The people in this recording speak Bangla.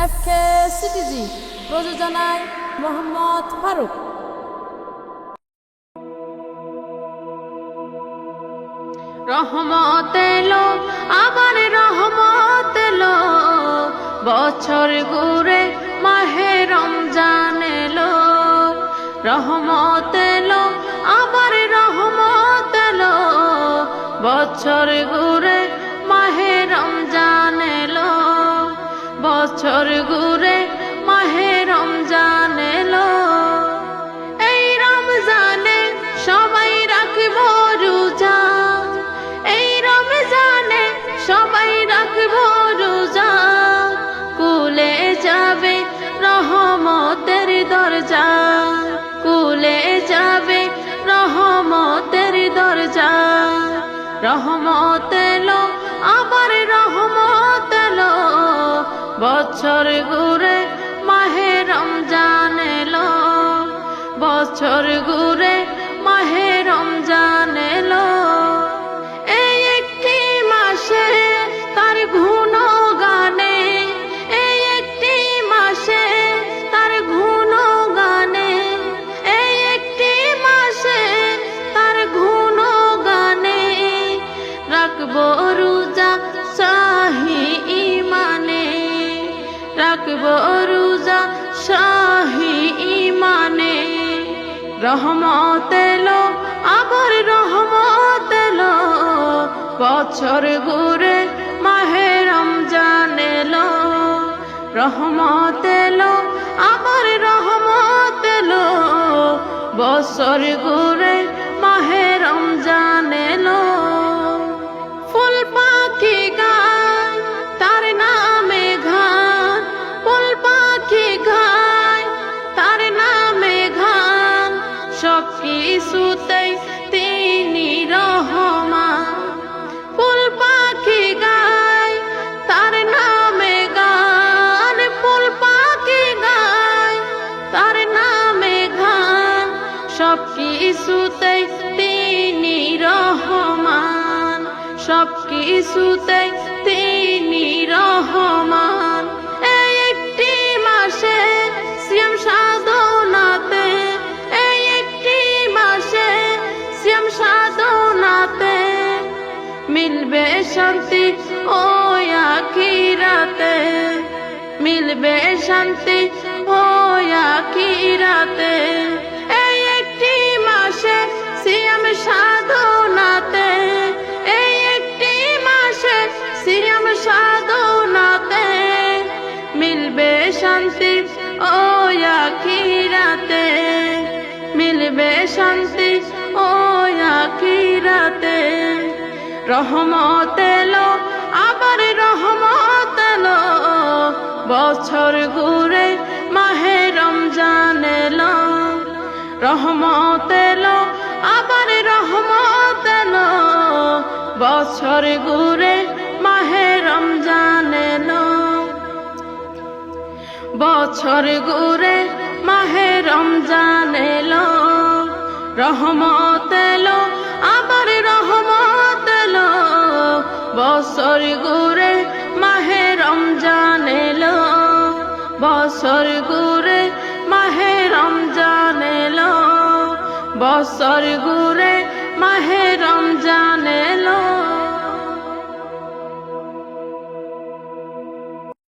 FK সিটিজি প্রযোজনায় মোহাম্মদ ফারুক। রহমত এলো, আবার রহমত এলো, বছর ঘুরে মাহে রমজান এলো। রহমত এলো, আবার রহমত এলো, বছর ঘুরে মাহে রমজান এলো। বছর ঘুরে মাহে রমজান এলো। এই রমজানে সবাই রাখব রোজা, এই রমজানে সবাই রাখব রোজা। খুলে যাবে রহমতের দরজা, খুলে যাবে রহমতের দরজা। রহমত এলো, আবার রহমত এলো, বছর ঘুরে মাহে রমজান এলো। বছর ঘুরে মাহে রমজান এলো। এই একটি মাসে তার গুণগানে, এই একটি মাসে তার গুণগানে, এই একটি মাসে তার গুণগানে। রাখবো রোজা শাহি ইমানে, রাখবো রোজা শাহি ইমানে। রহমত এলো, আবার রহমত এলো, বছর ঘুরে মাহে রমজান এলো। রহমত এলো, আবার রহমত এলো, বছর ঘুরে মাহে রমজান এলো। ফুল পাখি গায় তার নামে গান, ফুল পাখি গায় তার নামে গান। সব কিছুতেই তিনি রহমান। ফুল পাখি গায় তার নামে গান, ফুল পাখি গায় তার নামে গান। সব কিছুতেই তিনি রহমান, সব কিছুতেই তিনি রহমান। এই একটি মাসে সিয়াম সাধনাতে, এই একটি মাসে সিয়াম সাধনাতে, মিলবে শান্তি ও আখিরাতে, মিলবে শান্তি ও আখিরাতে। এই একটি মাসে সিয়াম সাধনাতে, এই একটি মাসে সিয়াম সাধনাতে, মিলবে শান্তি ও আখিরাতে, মিলবে শান্তি ও আখিরাতে। রহমত এলো, আবার রহমত এলো, বছর ঘুরে মাহে রমজান এলো। রহমত এলো, আবার রহমত এলো, বছর ঘুরে মাহে রমজান এলো। বছর ঘুরে মাহে রমজান এলো। রহমত এলো, আবার রহমত এলো, বছর ঘুরে মাহে রমজান এলো। বছর ঘুরে মাহে রমজান এলো, বছর ঘুরে মাহে রমজান এলো।